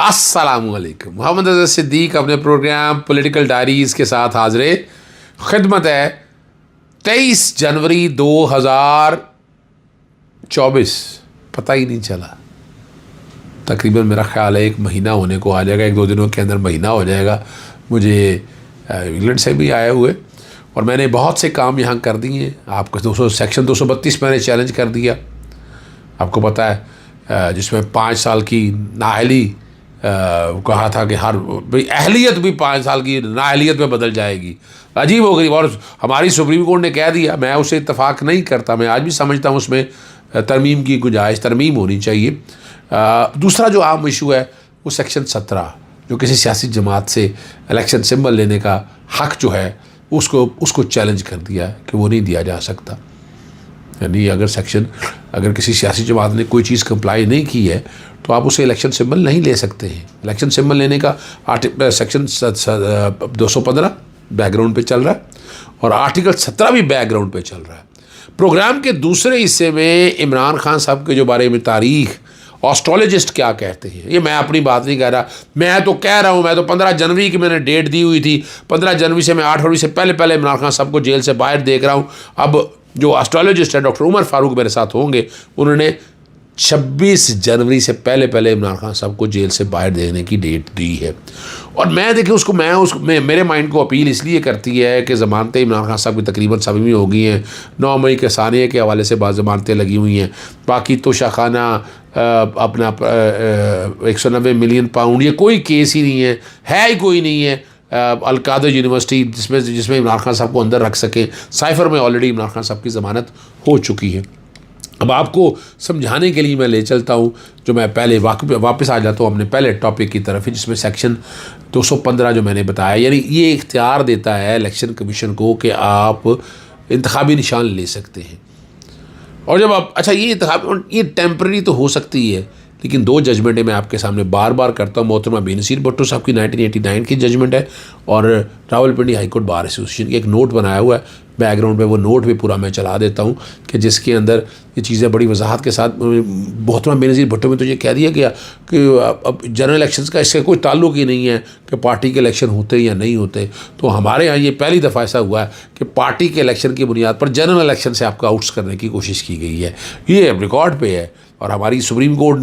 अस्सलामुअलैकुम। मोहम्मद अज़हर सिद्दीक अपने programme political diaries के साथ हाज़िर खिदमत है। 23 जनवरी 2024, पता ही नहीं चला, तकरीबन मेरा ख़्याल है 1 महीना होने को आ जाएगा, 1-2 दिनों के अंदर महीना हो जाएगा मुझे इंग्लैंड से भी आए हुए, और मैंने बहुत से काम यहाँ कर दिए हैं। आपको सेक्शन 232 मैंने चैलेंज कर दिया, आपको पता है, जिसमें 5 साल की नाअहली कहा था कि हर भाई अहलियत भी 5 साल की नाअहलियत में बदल जाएगी। अजीब हो गई, और हमारी सुप्रीम कोर्ट ने कह दिया। मैं उससे इत्तफाक नहीं करता, मैं आज भी समझता हूँ उसमें तरमीम की गुंजाइश, तरमीम होनी चाहिए। दूसरा जो आम इशू है वो सेक्शन 17, जो किसी सियासी जमात से इलेक्शन सिंबल लेने का हक़ जो है उसको चैलेंज कर दिया कि वो नहीं दिया जा सकता। यानी अगर किसी सियासी जमात ने कोई चीज़ कंप्लाई नहीं की है तो आप उसे इलेक्शन सिंबल नहीं ले सकते हैं। इलेक्शन सिंबल लेने का सेक्शन 215 बैकग्राउंड पे चल रहा है और आर्टिकल 17 भी बैकग्राउंड पे चल रहा है। प्रोग्राम के दूसरे हिस्से में इमरान खान साहब के जो बारे में तारीख ऑस्ट्रोलॉजिस्ट क्या कहते हैं, ये मैं अपनी बात नहीं कह रहा, मैं तो कह रहा हूँ, मैं तो 15 जनवरी की मैंने डेट दी हुई थी, 15 जनवरी से मैं 8 फरवरी से पहले इमरान खान साहब को जेल से बाहर देख रहा हूँ। अब जो एस्ट्रोलॉजिस्ट है डॉक्टर उमर फारूक मेरे साथ होंगे, उन्होंने 26 जनवरी से पहले इमरान खान साहब को जेल से बाहर देने की डेट दी है। और मैं देखिए मेरे माइंड को अपील इसलिए करती है कि ज़मानतें इमरान खान साहब की तकरीबन सभी हो गई हैं। 9 मई के सानिया के हवाले से बाद ज़मानतें लगी हुई हैं। बाकी तो शाखाना अपना 190 मिलियन पाउंड, ये कोई केस ही नहीं है ही कोई नहीं है। अल-कादर यूनिवर्सिटी जिसमें इमरान खान साहब को अंदर रख सकें, साइफ़र में ऑलरेडी इमरान खान साहब की ज़मानत हो चुकी है। अब आपको समझाने के लिए मैं ले चलता हूँ, जो मैं पहले वापस आ जाता हूँ अपने पहले टॉपिक की तरफ, जिसमें सेक्शन 215 जो मैंने बताया, यानी ये इख्तियार देता है इलेक्शन कमीशन को कि आप इंतखाबी निशान ले सकते हैं। और जब आप ये टेम्प्रेरी तो हो सकती है, लेकिन 2 जजमेंटें मैं आपके सामने बार बार करता हूँ। मोहतरमा बेनज़ीर भुट्टो साहब की 1989 की जजमेंट है, और Rawalpindi high court bar association की एक नोट बनाया हुआ है बैकग्राउंड पे, वो नोट भी पूरा मैं चला देता हूँ कि जिसके अंदर ये चीज़ें बड़ी वजाहत के साथ मोहतरमा बेनज़ीर भुट्टो में तो ये कह दिया गया कि अब जनरल इलेक्शंस का इससे कोई ताल्लुक ही नहीं है कि पार्टी के इलेक्शन होते या नहीं होते। तो हमारे यहाँ ये पहली दफ़ा ऐसा हुआ है कि पार्टी के इलेक्शन की बुनियाद पर जनरल इलेक्शन से आपको आउट्स करने की कोशिश की गई है। ये रिकॉर्ड पे है, और हमारी सुप्रीम कोर्ट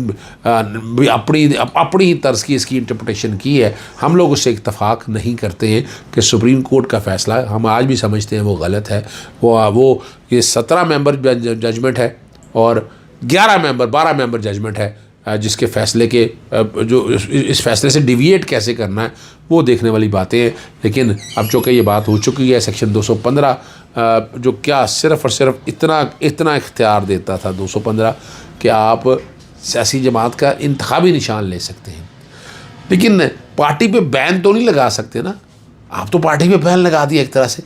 भी अपनी ही तर्ज की इसकी इंटरप्रटेशन की है। हम लोग उससे इत्तफाक नहीं करते हैं कि सुप्रीम कोर्ट का फ़ैसला हम आज भी समझते हैं वो गलत है। वो ये 17 मेंबर जजमेंट है और 12 मेंबर जजमेंट है, जिसके फ़ैसले के जो इस फैसले से डिविएट कैसे करना है वो देखने वाली बातें हैं। लेकिन अब चूँकि ये बात हो चुकी है, सेक्शन 215 जो क्या सिर्फ़ और सिर्फ इतना इख्तियार देता था 215 कि आप सियासी जमात का इंतखाबी निशान ले सकते हैं, लेकिन पार्टी पे बैन तो नहीं लगा सकते ना। आप तो पार्टी पे बैन लगा दिया एक तरह से,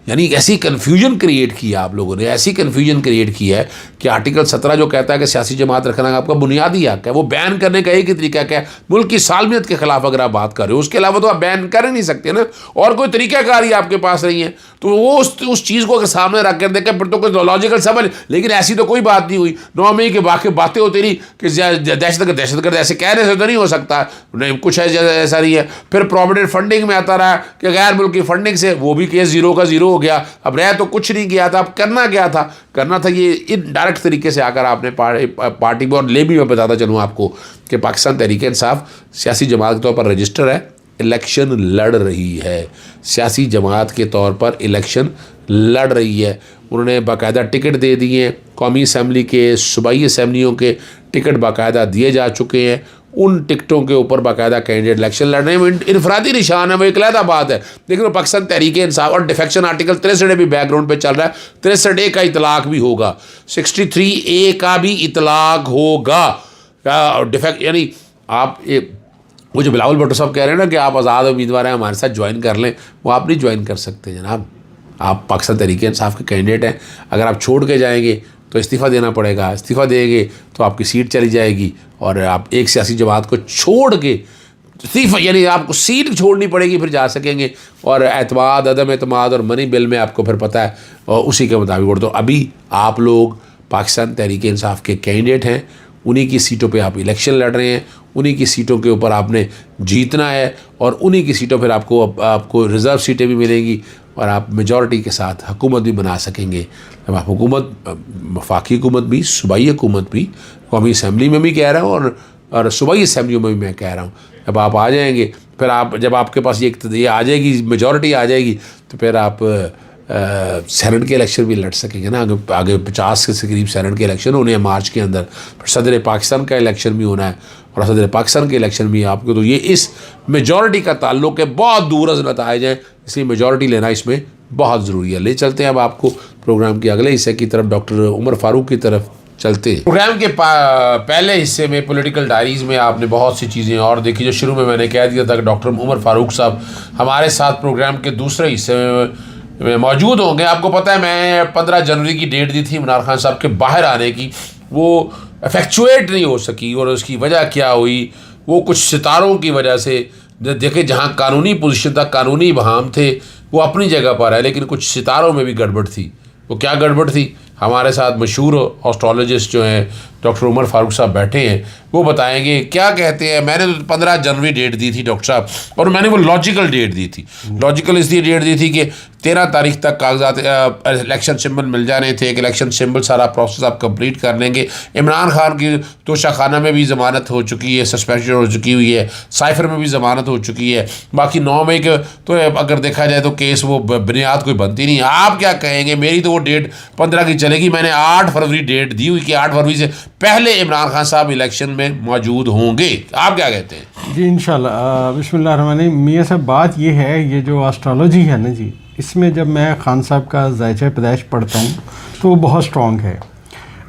यानी ऐसी कन्फ्यूजन क्रिएट की है आप लोगों ने, ऐसी कन्फ्यूजन क्रिएट की है कि आर्टिकल 17 जो कहता है कि सियासी जमात रखना आपका बुनियादी हक है, वो बैन करने का एक ही तरीका क्या है, मुल्क की सालमियत के खिलाफ अगर आप बात कर रहे हो, उसके अलावा तो आप बैन कर ही नहीं सकते ना, और कोई तरीक़ाकार ही आपके पास नहीं है। तो वो उस चीज़ को अगर सामने रख कर देखें फिर तो कोई लॉजिकल समझ, लेकिन ऐसी तो कोई बात नहीं हुई। 9 मई के बातें होती रही कि दहशतगर्द ऐसे कहने से तो नहीं हो सकता, नहीं कुछ ऐसा नहीं है। फिर प्रोविडेंट फंडिंग में आता रहा कि गैर मुल्की फंडिंग से, वो भी केस 0 का 0 हो गया। अब रह तो कुछ नहीं गया था, अब करना था ये इनडायरेक्ट तरीके से आकर आपने पार्टी में, और ले भी मैं बताता चलूँ आपको कि पाकिस्तान तहरीक इंसाफ सियासी जमात के तौर पर रजिस्टर है, इलेक्शन लड़ रही है, सियासी जमात के तौर पर इलेक्शन लड़ रही है। उन्होंने बाकायदा टिकट दे दिए हैं, कौमी असम्बली के सूबाई असम्बलियों के टिकट बाकायदा दिए जा चुके हैं। उन टिकटों के ऊपर बाकायदा कैंडिडेट इलेक्शन लड़ने में इनफरादी निशान है, वो एक अलग बात है। लेकिन वो पाकिस्तान तहरीक इंसाफ और डिफेक्शन आर्टिकल 63A भी बैकग्राउंड पे चल रहा है। 63A का इतलाक भी होगा, 63A का भी इतलाक होगा। डिफेक्ट यानी आप वो जो बिलावल भुट्टो साहब कह रहे हैं ना कि आप आज़ाद उम्मीदवार हैं, हमारे साथ ज्वाइन कर लें, वो आप नहीं ज्वाइन कर सकते जनाब। आप पाकिस्तान तहरीक इंसाफ के कैंडिडेट हैं, अगर आप छोड़ के जाएंगे तो इस्तीफ़ा देना पड़ेगा, इस्तीफ़ा देंगे तो आपकी सीट चली जाएगी, और आप एक सियासी जमात को छोड़ के इस्तीफ़ा, यानी आपको सीट छोड़नी पड़ेगी फिर जा सकेंगे। और एतमाद, अदम एतमाद और मनी बिल में आपको फिर पता है, और उसी के मुताबिक वोट। तो अभी आप लोग पाकिस्तान तहरीक इंसाफ के कैंडिडेट हैं, उन्हीं की सीटों पे आप इलेक्शन लड़ रहे हैं, उन्हीं की सीटों के ऊपर आपने जीतना है और उन्हीं की सीटों पर आपको रिज़र्व सीटें भी मिलेंगी और आप मेजॉरिटी के साथ हुकूमत भी बना सकेंगे। जब आप हुकूमत, वफाकी हुकूमत भी, सूबाई हुकूमत भी, कौमी असम्बली में भी कह रहा हूँ और सूबाई असम्बलियों में भी मैं कह रहा हूँ, जब आप आ जाएंगे, फिर आप जब आपके पास ये आ जाएगी, मेजॉरिटी आ जाएगी, तो फिर आप सेनेट के इलेक्शन भी लड़ सकेंगे ना। आगे 50 के करीब सेनेट के इलेक्शन होने हैं मार्च के अंदर, फिर सदर पाकिस्तान का इलेक्शन भी होना है और सदर पाकिस्तान के इलेक्शन भी आपको, तो ये इस मेजॉरिटी का ताल्लुक है, बहुत दूरज नताइज हैं, इसलिए मेजॉरिटी लेना इसमें बहुत ज़रूरी है। ले चलते हैं अब आपको प्रोग्राम के अगले हिस्से की तरफ, डॉक्टर उमर फारूक की तरफ चलते हैं। प्रोग्राम के पहले हिस्से में पॉलिटिकल डायरीज़ में आपने बहुत सी चीज़ें और देखी, जो शुरू में मैंने कह दिया था कि डॉक्टर उमर फारूक साहब हमारे साथ प्रोग्राम के दूसरे हिस्से में मौजूद होंगे। आपको पता है मैं 15 जनवरी की डेट दी थी इमरान खान साहब के बाहर आने की, वो इफेक्चुएट नहीं हो सकी और उसकी वजह क्या हुई, वो कुछ सितारों की वजह से, देखे जहाँ कानूनी पोजीशन था, कानूनी बहाम थे, वो अपनी जगह पर है, लेकिन कुछ सितारों में भी गड़बड़ थी। वो क्या गड़बड़ थी, हमारे साथ मशहूर एस्ट्रोलॉजिस्ट जो हैं डॉक्टर उमर फारूक साहब बैठे हैं, वो बताएंगे क्या कहते हैं। मैंने तो 15 जनवरी डेट दी थी डॉक्टर साहब, और मैंने वो लॉजिकल डेट दी थी। लॉजिकल इसलिए डेट दी थी कि 13 तारीख तक कागजात इलेक्शन सिंबल मिल जाने थे, एक इलेक्शन सिंबल सारा प्रोसेस आप कंप्लीट कर लेंगे। इमरान खान की तोशाखाना में भी ज़मानत हो चुकी है, सस्पेंशन हो चुकी हुई है, साइफर में भी ज़मानत हो चुकी है। बाकी 9 मई के तो अगर देखा जाए तो केस वो बुनियाद कोई बनती नहीं। आप क्या कहेंगे, मेरी तो वो डेट 15 की चलेगी, मैंने 8 फरवरी डेट दी हुई कि 8 फरवरी से पहले इमरान खान साहब इलेक्शन में मौजूद होंगे। आप क्या कहते हैं? जी इंशाल्लाह। बिस्मिल्लाहिर्रहमानिर्रहीम। मियाँ साहब बात ये है, ये जो एस्ट्रोलॉजी है ना जी, इसमें जब मैं खान साहब का ज़ायचा पैदाइश पढ़ता हूँ तो वो बहुत स्ट्रॉन्ग है।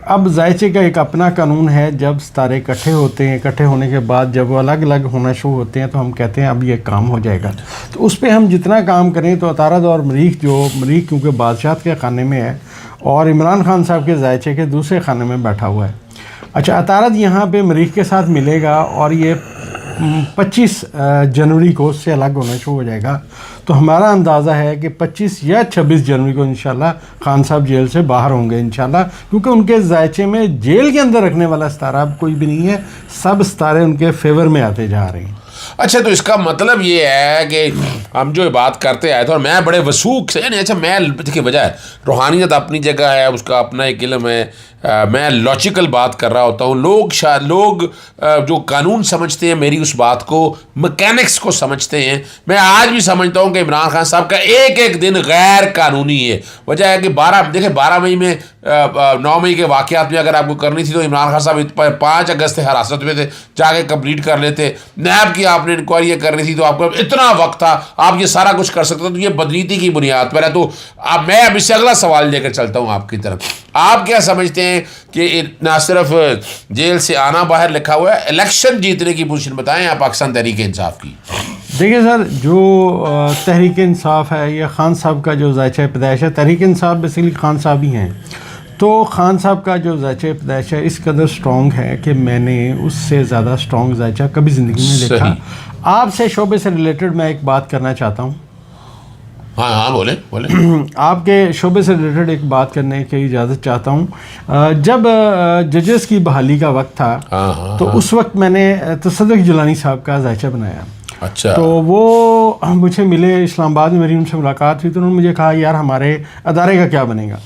अब ज़ायचे का एक अपना कानून है, जब सितारे इकट्ठे होते हैं, इकट्ठे होने के बाद जब वो अलग अलग होना शुरू होते हैं तो हम कहते हैं अब ये काम हो जाएगा। तो उस पर हम जितना काम करें, तो अतारद और मरीख क्योंकि बादशाह के खाने में है और इमरान खान साहब के ज़ायचे के दूसरे खाने में बैठा हुआ है। अच्छा, अतारद यहाँ पे मरीख के साथ मिलेगा और ये 25 जनवरी को उससे अलग होना शुरू हो जाएगा। तो हमारा अंदाज़ा है कि 25 या 26 जनवरी को इंशाल्लाह खान साहब जेल से बाहर होंगे इंशाल्लाह, क्योंकि उनके ज़ायचे में जेल के अंदर रखने वाला सितारा अब कोई भी नहीं है, सब सितारे उनके फेवर में आते जा रहे हैं। अच्छा, तो इसका मतलब ये है कि हम जो बात करते आए थे और मैं बड़े वसूख से, अच्छा मैं देखिए वजह है, रूहानियत अपनी जगह है, उसका अपना एक इल्म है, मैं लॉजिकल बात कर रहा होता हूँ। लोग जो कानून समझते हैं मेरी उस बात को, मैकेनिक्स को समझते हैं। मैं आज भी समझता हूँ कि इमरान खान साहब का एक एक दिन गैर कानूनी है। वजह है कि 12 मई में 9 मई के वाक़यात में अगर आपको करनी थी तो इमरान खान साहब 5 अगस्त से हिरासत में थे, जाके कंप्लीट कर लेते। नैब की आपने इंक्वायरी करनी थी तो आपको इतना वक्त था, आप ये सारा कुछ कर सकते। तो ये बदनीति की बुनियाद पर है। तो अब मैं अब इससे अगला सवाल लेकर चलता हूँ आपकी तरफ। आप क्या समझते हैं कि ना सिर्फ जेल से आना बाहर लिखा हुआ है, इलेक्शन जीतने की पोजीशन बताएं आप पाकिस्तान तहरीक इंसाफ की। देखिए सर, जो तहरीक इंसाफ है या खान साहब का जो ज़ायचा पैदाइश है, तहरीक इंसाफ बेसिकली खान साहब ही हैं, तो खान साहब का जो ज़ायचा पैदाइश है इस कदर स्ट्रॉन्ग है कि मैंने उससे ज़्यादा स्ट्रॉन्ग ज़ायचा कभी ज़िंदगी में देखा। आपसे शोबे से रिलेटेड मैं एक बात करना चाहता हूँ। हाँ बोले आपके शोबे से रिलेटेड एक बात करने की इजाज़त चाहता हूँ। जब जजेस की बहाली का वक्त था तो उस वक्त मैंने तसद्दुक़ जिलानी साहब का ज़ायचा बनाया। अच्छा। तो वो मुझे मिले इस्लामाबाद में, मेरी उनसे मुलाकात हुई तो उन्होंने मुझे कहा यार हमारे अदारे का क्या बनेगा।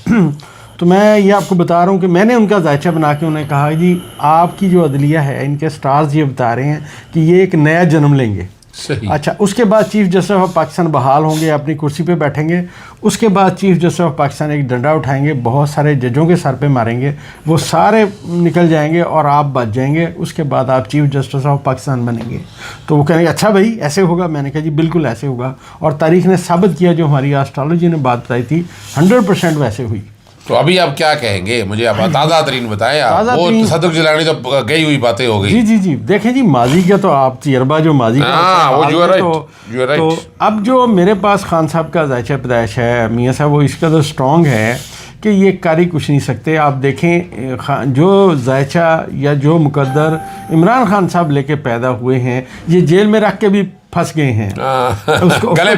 तो मैं ये आपको बता रहा हूँ कि मैंने उनका ज़ायचा बना के उन्हें कहा जी आपकी जो अदलिया है, इनके स्टार्स ये बता रहे हैं कि ये एक नया जन्म लेंगे। सही। अच्छा, उसके बाद चीफ जस्टिस ऑफ पाकिस्तान बहाल होंगे, अपनी कुर्सी पे बैठेंगे। उसके बाद चीफ जस्टिस ऑफ पाकिस्तान एक डंडा उठाएंगे, बहुत सारे जजों के सर पे मारेंगे, वो सारे निकल जाएंगे और आप बच जाएंगे। उसके बाद आप चीफ जस्टिस ऑफ पाकिस्तान बनेंगे। तो वो कहेंगे अच्छा भाई ऐसे होगा। मैंने कहा जी बिल्कुल ऐसे होगा, और तारीख ने साबित किया, जो हमारी एस्ट्रोलॉजी ने बात बताई थी 100% वैसे हुई। तो अभी आप क्या कहेंगे, मुझे आप ताज़ा तरीन बताएं। आप वो तसद्दुक़ जिलानी तो गई हुई बातें हो गई। जी देखें जी, माजी का तो आप तजर्बा जो माजी का वो यू आर राइट। तो अब जो मेरे पास खान साहब का ज़ायचा पैदाइश है मियाँ साहब, वो इसका तो स्ट्रॉन्ग है कि ये कारी कुछ नहीं सकते। आप देखें जो ज़ायचा या जो मुकद्दर इमरान खान साहब लेके पैदा हुए हैं, ये जेल में रख के भी फंस गए हैं। उसको गले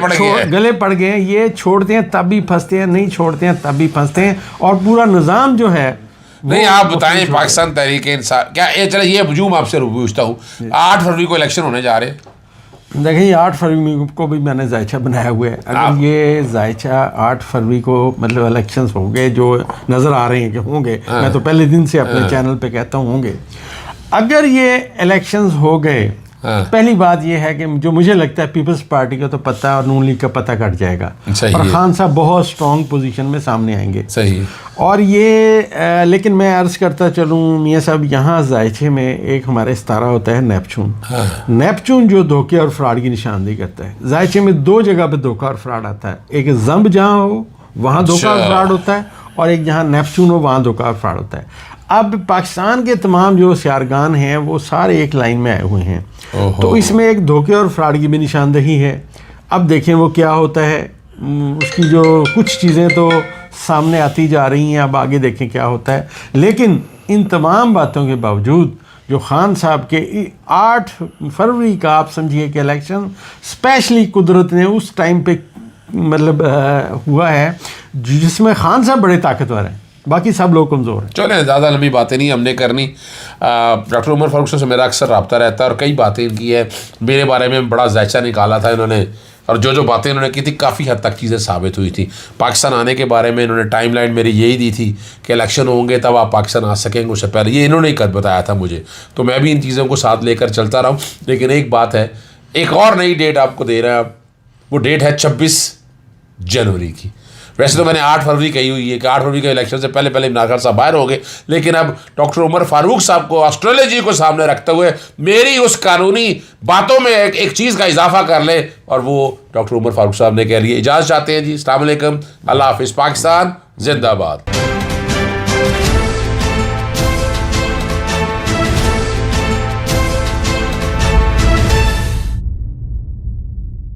पड़ गए हैं। ये छोड़ते हैं तब भी फंसते हैं, नहीं छोड़ते हैं तब भी फंसते हैं। और पूरा निज़ाम जो है नहीं आप बताएं, पाकिस्तान तहरीक इंसाफ क्या ये, चले ये हजूम आपसे पूछता हूँ, 8 फरवरी को इलेक्शन होने जा रहे हैं। देखिए 8 फरवरी को भी मैंने जायचा बनाया हुआ है। अगर ये जायचा 8 फरवरी को मतलब इलेक्शंस होंगे जो नज़र आ रहे हैं कि होंगे, मैं तो पहले दिन से अपने चैनल पे कहता हूँ होंगे। अगर ये इलेक्शंस हो गए, पहली बात ये है कि जो मुझे लगता है पीपल्स पार्टी का तो पता और नून लीग का पता कट जाएगा और खान साहब बहुत स्ट्रॉन्ग पोजीशन में सामने आएंगे। सही। और ये लेकिन मैं अर्ज़ करता चलूँ मियाँ साहब, यहाँ जायचे में एक हमारे सितारा होता है नेपचून। नेपचून जो धोखे और फ्रॉड की निशानदेही करता है। जायचे में 2 जगह पे धोखा और फ्रॉड आता है, एक जंब जहाँ हो वहाँ धोखा और फ्रॉड होता है, और एक जहाँ नेपचून हो वहाँ धोखा और फ्रॉड होता है। अब पाकिस्तान के तमाम जो सियारगान हैं वो सारे एक लाइन में आए हुए हैं, तो इसमें एक धोखे और फ्रॉड की भी निशानदेही है। अब देखें वो क्या होता है, उसकी जो कुछ चीज़ें तो सामने आती जा रही हैं, अब आगे देखें क्या होता है। लेकिन इन तमाम बातों के बावजूद जो खान साहब के 8 फरवरी का आप समझिए कि इलेक्शन स्पेशली कुदरत ने उस टाइम पे मतलब हुआ है जिसमें खान साहब बड़े ताकतवर हैं, बाकी सब लोग कमज़ोर हैं। चलें, ज़्यादा लंबी बातें नहीं हमने करनी। डॉक्टर उमर फारूक से मेरा अक्सर रब्ता रहता है और कई बातें इनकी है, मेरे बारे में बड़ा जायचा निकाला था इन्होंने, और जो बातें इन्होंने की थी काफ़ी हद तक चीज़ें साबित हुई थी। पाकिस्तान आने के बारे में इन्होंने टाइमलाइन मेरी यही दी थी कि इलेक्शन होंगे तब आप पाकिस्तान आ सकेंगे, उससे पहले ये इन्होंने ही कद बताया था मुझे, तो मैं भी इन चीज़ों को साथ लेकर चलता रहा हूँ। लेकिन एक बात है, एक और नई डेट आपको दे रहे हैं आप, वो डेट है 26 जनवरी की। वैसे तो मैंने 8 फरवरी कही हुई है कि 8 फरवरी के इलेक्शन से पहले इमरान खान साहब बाहर हो गए, लेकिन अब डॉक्टर उमर फारूक साहब को, एस्ट्रोलॉजी को सामने रखते हुए मेरी उस कानूनी बातों में एक चीज़ का इजाफा कर ले, और वो डॉक्टर उमर फारूक साहब ने कह लिए इजाज़त चाहते हैं जी। अस्सलाम वालेकुम, अल्लाह हाफिज़, पाकिस्तान जिंदाबाद।